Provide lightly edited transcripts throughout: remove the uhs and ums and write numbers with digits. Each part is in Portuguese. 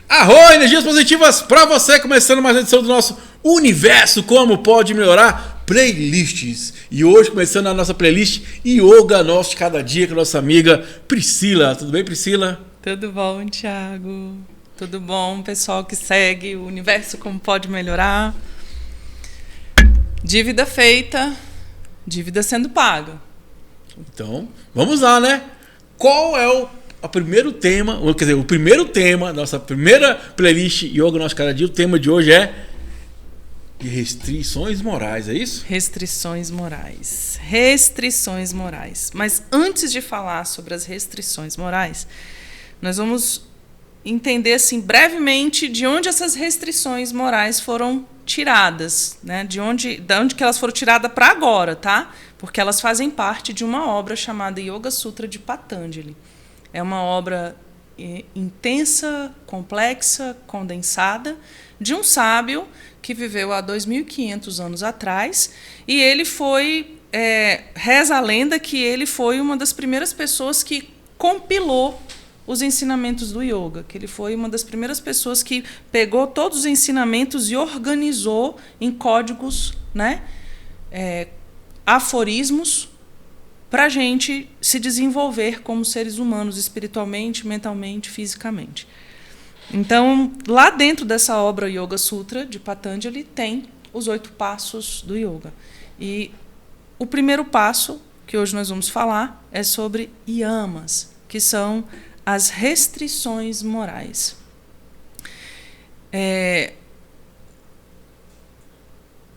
Arro, energias positivas para você, começando mais uma edição do nosso Universo Como Pode Melhorar Playlists. E hoje começando a nossa playlist Yoga Nosso de Cada Dia com a nossa amiga Priscila. Tudo bem, Priscila? Tudo bom, Thiago? Tudo bom, pessoal que segue o Universo Como Pode Melhorar. Dívida feita, dívida sendo paga. Então, vamos lá, né? Qual é o primeiro tema, quer dizer, o primeiro tema, nossa primeira playlist Yoga Nosso Cada Dia, o tema de hoje é de restrições morais, é isso? Restrições morais. Restrições morais. Mas antes de falar sobre as restrições morais, nós vamos entender assim brevemente de onde essas restrições morais foram tiradas, né? De onde que elas foram tiradas para agora, tá? Porque elas fazem parte de uma obra chamada Yoga Sutra de Patanjali. É uma obra intensa, complexa, condensada, de um sábio que viveu há 2.500 anos atrás, e ele foi, reza a lenda que ele foi uma das primeiras pessoas que compilou os ensinamentos do yoga, que ele foi uma das primeiras pessoas que pegou todos os ensinamentos e organizou em códigos, né, aforismos, para a gente se desenvolver como seres humanos, espiritualmente, mentalmente, fisicamente. Então, lá dentro dessa obra Yoga Sutra, de Patanjali, tem os 8 passos do yoga. E o primeiro passo, que hoje nós vamos falar, é sobre yamas, que são as restrições morais.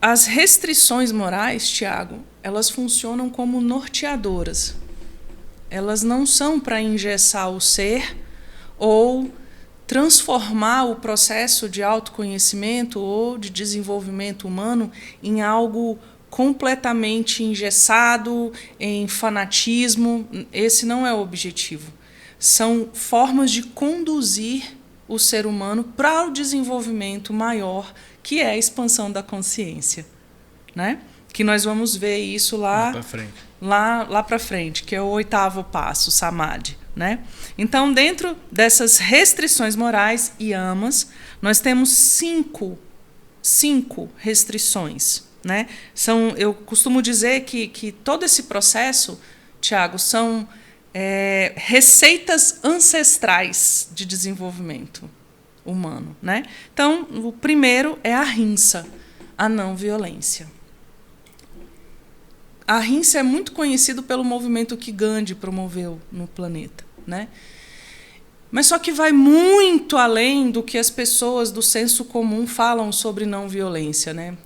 As restrições morais, Tiago, elas funcionam como norteadoras. Elas não são para engessar o ser ou transformar o processo de autoconhecimento ou de desenvolvimento humano em algo completamente engessado, em fanatismo. Esse não é o objetivo. São formas de conduzir o ser humano para o desenvolvimento maior, que é a expansão da consciência, né? Que nós vamos ver isso lá para frente, que é o 8º passo, Samadhi, né? Então, dentro dessas restrições morais, yamas, nós temos 5 restrições, né? Eu costumo dizer que todo esse processo, Tiago, são receitas ancestrais de desenvolvimento humano, né? Então, o primeiro é a ahimsa, a não violência. A ahimsa é muito conhecido pelo movimento que Gandhi promoveu no planeta, né? Mas só que vai muito além do que as pessoas do senso comum falam sobre não violência, né?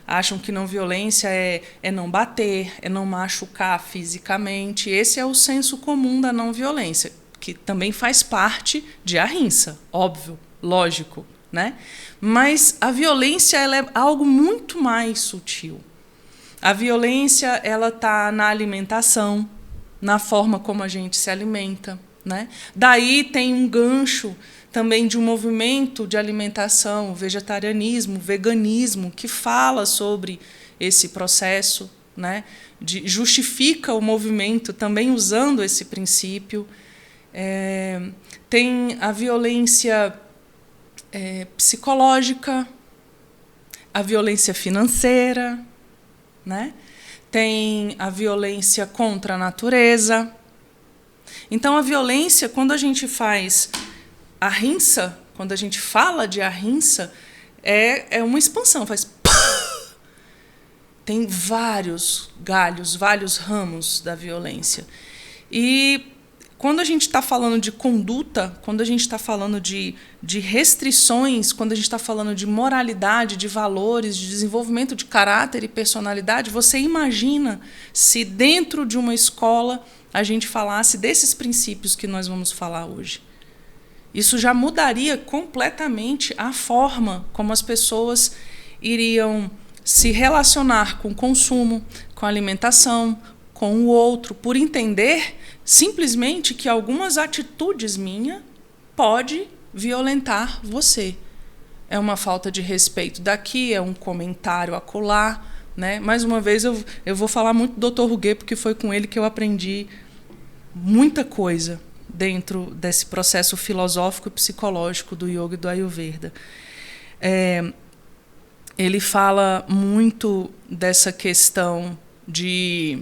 Acham que não violência é não bater, é não machucar fisicamente. Esse é o senso comum da não violência, que também faz parte de ahimsa, óbvio, lógico, né? Mas a violência ela é algo muito mais sutil. A violência ela está na alimentação, na forma como a gente se alimenta, né? Daí tem um gancho também de um movimento de alimentação, vegetarianismo, veganismo, que fala sobre esse processo, né? Justifica o movimento também usando esse princípio. Tem a violência psicológica, a violência financeira, né? Tem a violência contra a natureza. Então, a violência, quando a gente faz ahimsa, quando a gente fala de ahimsa, é uma expansão, faz pá! Tem vários galhos, vários ramos da violência. E quando a gente está falando de conduta, quando a gente está falando de restrições, quando a gente está falando de moralidade, de valores, de desenvolvimento de caráter e personalidade, você imagina se dentro de uma escola a gente falasse desses princípios que nós vamos falar hoje. Isso já mudaria completamente a forma como as pessoas iriam se relacionar com o consumo, com a alimentação, com o outro, por entender simplesmente que algumas atitudes minhas podem violentar você. É uma falta de respeito daqui, é um comentário acolá, né? Mais uma vez, eu vou falar muito do Dr. Ruguet, porque foi com ele que eu aprendi muita coisa, dentro desse processo filosófico e psicológico do yoga e do Ayurveda. Ele fala muito dessa questão de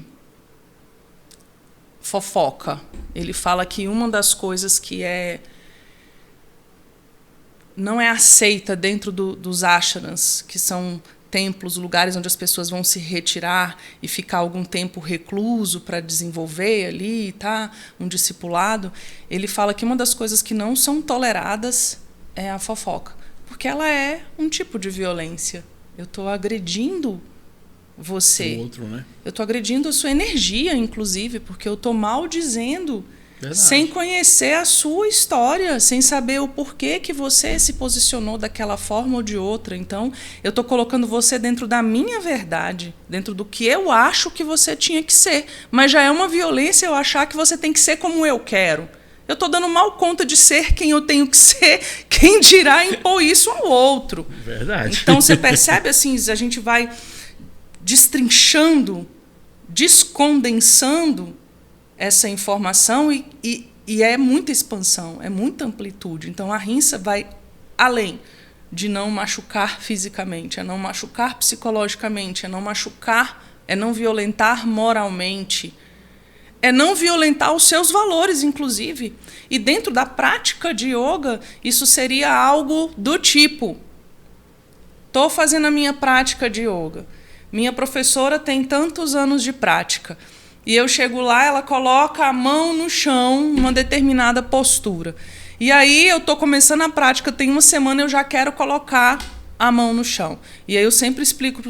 fofoca. Ele fala que uma das coisas que não é aceita dentro dos ashrams, que são templos, lugares onde as pessoas vão se retirar e ficar algum tempo recluso para desenvolver ali, tá? Um discipulado. Ele fala que uma das coisas que não são toleradas é a fofoca, porque ela é um tipo de violência. Eu estou agredindo você. O outro, né? Eu estou agredindo a sua energia, inclusive, porque eu estou maldizendo. Verdade. Sem conhecer a sua história, sem saber o porquê que você se posicionou daquela forma ou de outra. Então, eu estou colocando você dentro da minha verdade, dentro do que eu acho que você tinha que ser. Mas já é uma violência eu achar que você tem que ser como eu quero. Eu estou dando mal conta de ser quem eu tenho que ser, quem dirá impor isso ao outro. Verdade. Então, você percebe, assim, a gente vai destrinchando, descondensando essa informação e é muita expansão, é muita amplitude. Então, a Ahimsa vai além de não machucar fisicamente, é não machucar psicologicamente, é não machucar, é não violentar moralmente, é não violentar os seus valores, inclusive. E dentro da prática de yoga, isso seria algo do tipo: estou fazendo a minha prática de yoga, minha professora tem tantos anos de prática, e eu chego lá, ela coloca a mão no chão, numa determinada postura. E aí eu estou começando a prática, tem uma semana, eu já quero colocar a mão no chão. E aí eu sempre explico para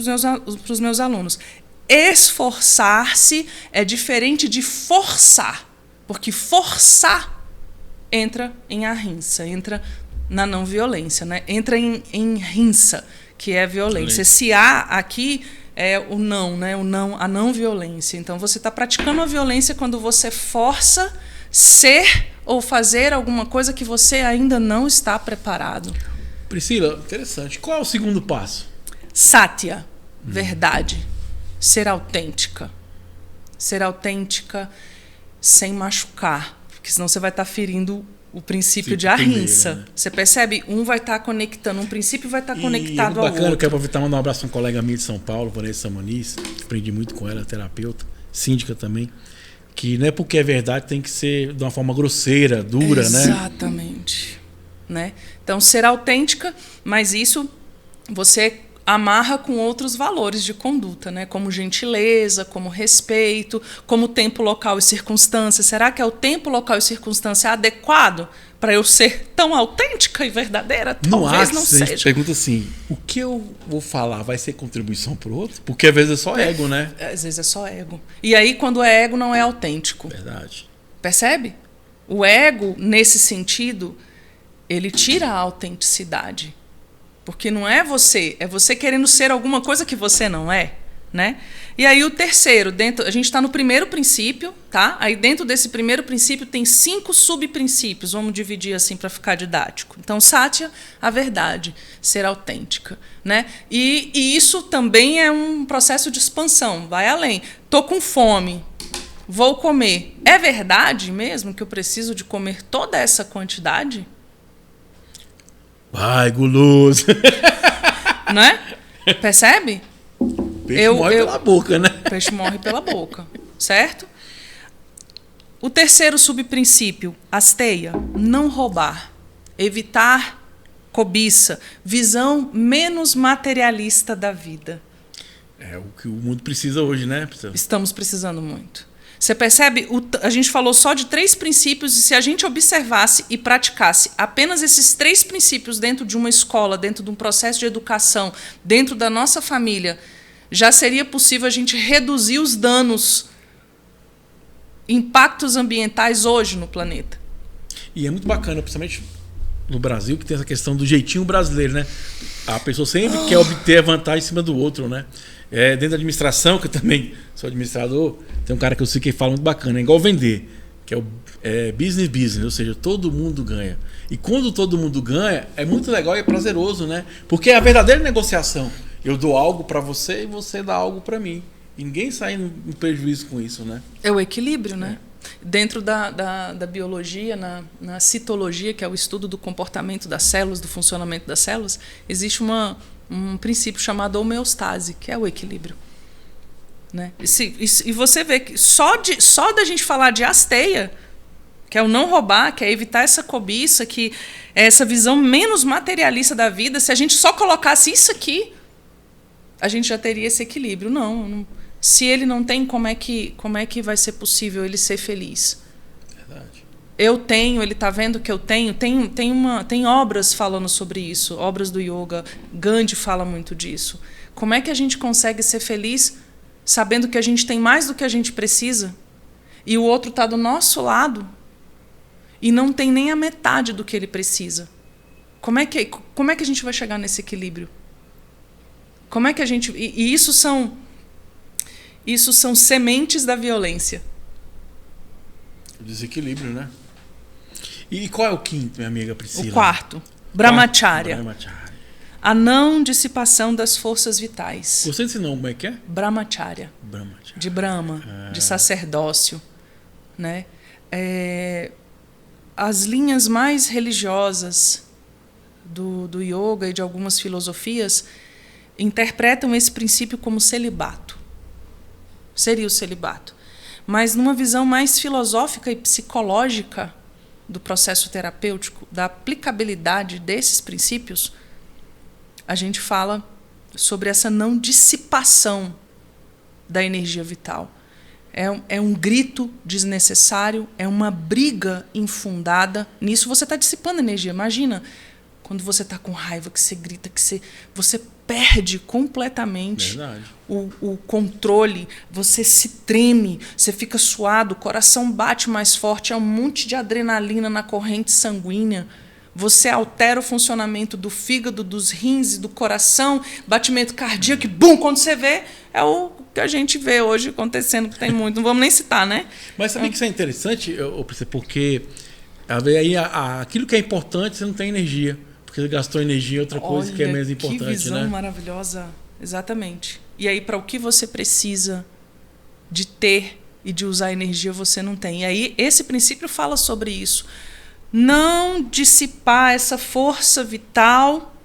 os meus alunos: esforçar-se é diferente de forçar, porque forçar entra em ahimsa, entra na não violência, né? Entra em himsa, que é violência. Se há aqui é o não, né? A não violência. Então você está praticando a violência quando você força ser ou fazer alguma coisa que você ainda não está preparado. Priscila, interessante. Qual é o segundo passo? Satya, verdade. Ser autêntica. Ser autêntica sem machucar, porque senão você vai estar ferindo o princípio de ahimsa. Né? Você percebe? Um vai estar conectando, um princípio vai estar conectado ao outro. Bacana, eu quero aproveitar e mandar um abraço para uma colega minha de São Paulo, Vanessa Maniz, aprendi muito com ela, terapeuta, síndica também, que não é porque é verdade, tem que ser de uma forma grosseira, dura, Exatamente. Né? Então, ser autêntica, mas isso você amarra com outros valores de conduta, né? Como gentileza, como respeito, como tempo, local e circunstância. Será que é o tempo, local e circunstância adequado para eu ser tão autêntica e verdadeira? Talvez não seja. A gente pergunta assim: o que eu vou falar vai ser contribuição para o outro? Porque às vezes é só ego, né? Às vezes é só ego. E aí, quando é ego, não é autêntico. Verdade. Percebe? O ego, nesse sentido, ele tira a autenticidade. Porque não é você querendo ser alguma coisa que você não é, né? E aí o terceiro, a gente está no primeiro princípio, tá? Aí dentro desse primeiro princípio tem 5 subprincípios, vamos dividir assim para ficar didático. Então, Satya, a verdade, ser autêntica, né? E isso também é um processo de expansão, vai além. Tô com fome, vou comer. É verdade mesmo que eu preciso de comer toda essa quantidade? Vai, guloso. Não é? Percebe? Peixe morre pela boca, né? Peixe morre pela boca, certo? O terceiro subprincípio, asteia, não roubar, evitar cobiça, visão menos materialista da vida. É o que o mundo precisa hoje, né? Estamos precisando muito. Você percebe? A gente falou só de 3 princípios, e se a gente observasse e praticasse apenas esses 3 princípios dentro de uma escola, dentro de um processo de educação, dentro da nossa família, já seria possível a gente reduzir os danos, impactos ambientais hoje no planeta. E é muito bacana, principalmente no Brasil, que tem essa questão do jeitinho brasileiro, né? A pessoa sempre quer obter a vantagem em cima do outro, né? Dentro da administração, que eu também sou administrador, tem um cara que eu sei que fala muito bacana, é igual vender, que é o business, ou seja, todo mundo ganha. E quando todo mundo ganha, é muito legal e é prazeroso, né? Porque é a verdadeira negociação. Eu dou algo para você e você dá algo para mim. E ninguém sai no prejuízo com isso, né? É o equilíbrio, né? Dentro da biologia, na citologia, que é o estudo do comportamento das células, do funcionamento das células, existe um princípio chamado homeostase, que é o equilíbrio. Né? E você vê que só da gente falar de asteia, que é o não roubar, que é evitar essa cobiça, que é essa visão menos materialista da vida, se a gente só colocasse isso aqui, a gente já teria esse equilíbrio. Não. Se ele não tem, como é que vai ser possível ele ser feliz? Verdade. Eu tenho, ele está vendo que eu tenho. Tem obras falando sobre isso, obras do yoga. Gandhi fala muito disso. Como é que a gente consegue ser feliz sabendo que a gente tem mais do que a gente precisa e o outro está do nosso lado e não tem nem a metade do que ele precisa? Como é que a gente vai chegar nesse equilíbrio? Como é que a gente... E isso são sementes da violência. Desequilíbrio, né? E qual é o quinto, minha amiga Priscila? O quarto. Brahmacharya. Brahmacharya. A não dissipação das forças vitais. Você ensinou como é que é? Brahmacharya. Brahmacharya. De Brahma, de sacerdócio. Né? As linhas mais religiosas do yoga e de algumas filosofias interpretam esse princípio como celibato. Seria o celibato. Mas numa visão mais filosófica e psicológica do processo terapêutico, da aplicabilidade desses princípios, a gente fala sobre essa não dissipação da energia vital. É um grito desnecessário, é uma briga infundada. Nisso você está dissipando energia. Imagina quando você está com raiva, que você grita, que você perde completamente o controle, você se treme, você fica suado, o coração bate mais forte, é um monte de adrenalina na corrente sanguínea. Você altera o funcionamento do fígado, dos rins e do coração, batimento cardíaco, bum, quando você vê, é o que a gente vê hoje acontecendo, que tem muito, não vamos nem citar, né? Mas sabe que isso é interessante, porque aí aquilo que é importante, você não tem energia, porque você gastou energia em outra coisa que é menos importante, que visão, né? Maravilhosa, exatamente. E aí, para o que você precisa de ter e de usar energia, você não tem. E aí, esse princípio fala sobre isso. Não dissipar essa força vital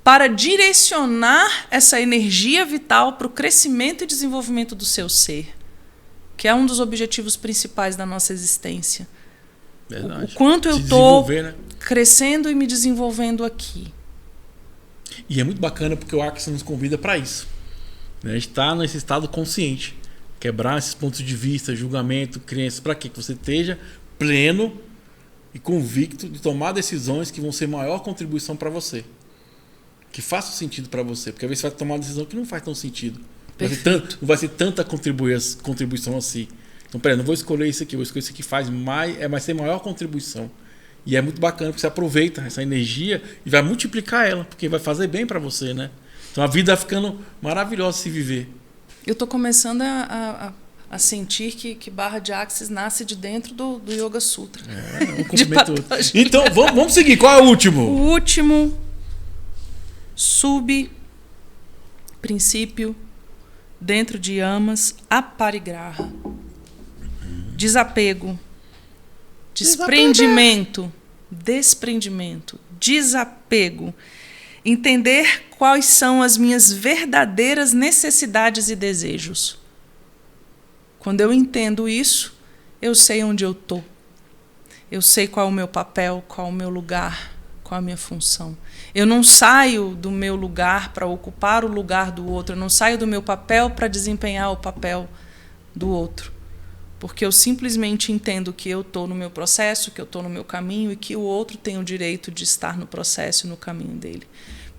para direcionar essa energia vital para o crescimento e desenvolvimento do seu ser, que é um dos objetivos principais da nossa existência. Verdade. O quanto eu estou crescendo e me desenvolvendo aqui. E é muito bacana porque o Axis nos convida para isso. A gente está nesse estado consciente. Quebrar esses pontos de vista, julgamento, crenças, para quê? Que você esteja pleno e convicto de tomar decisões que vão ser maior contribuição para você, que façam sentido para você, porque às vezes você vai tomar uma decisão que não faz tão sentido, não vai ser tanta contribuição assim. Então, peraí, não vou escolher isso aqui, vou escolher isso aqui que vai ser maior contribuição. E é muito bacana porque você aproveita essa energia e vai multiplicar ela, porque vai fazer bem para você, né? Então a vida vai ficando maravilhosa se viver. Eu estou começando a sentir que Barra de Axis nasce de dentro do Yoga Sutra. Um cumprimento. Então, vamos seguir. Qual é o último? O último princípio dentro de Yamas, aparigraha. Desapego. Desprendimento. Desapego. Entender quais são as minhas verdadeiras necessidades e desejos. Quando eu entendo isso, eu sei onde eu estou. Eu sei qual é o meu papel, qual é o meu lugar, qual é a minha função. Eu não saio do meu lugar para ocupar o lugar do outro. Eu não saio do meu papel para desempenhar o papel do outro. Porque eu simplesmente entendo que eu estou no meu processo, que eu estou no meu caminho e que o outro tem o direito de estar no processo e no caminho dele.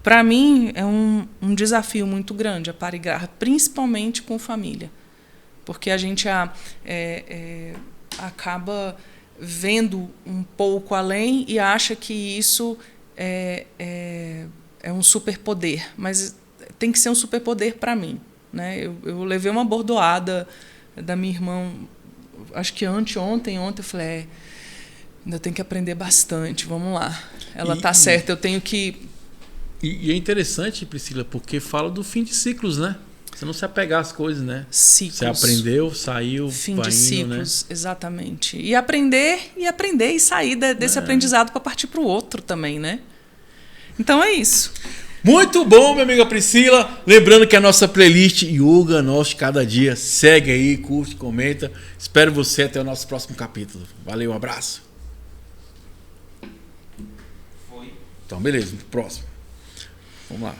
Para mim, é um desafio muito grande, aparigraha, principalmente com família. Porque a gente acaba vendo um pouco além e acha que isso é um superpoder. Mas tem que ser um superpoder para mim. Né? Eu levei uma bordoada da minha irmã, acho que ontem eu falei, ainda tenho que aprender bastante, vamos lá. Ela está certa, eu tenho que... E é interessante, Priscila, porque fala do fim de ciclos, né? Você não se apegar às coisas, né? Ciclos. Você aprendeu, saiu, Fim vai de indo, ciclos, né? Exatamente. E aprender e sair desse aprendizado para partir para o outro também, né? Então é isso. Muito bom, minha amiga Priscila. Lembrando que a nossa playlist Yoga Nosso Cada Dia segue aí, curte, comenta. Espero você até o nosso próximo capítulo. Valeu, um abraço. Foi. Então, beleza, próximo. Vamos lá.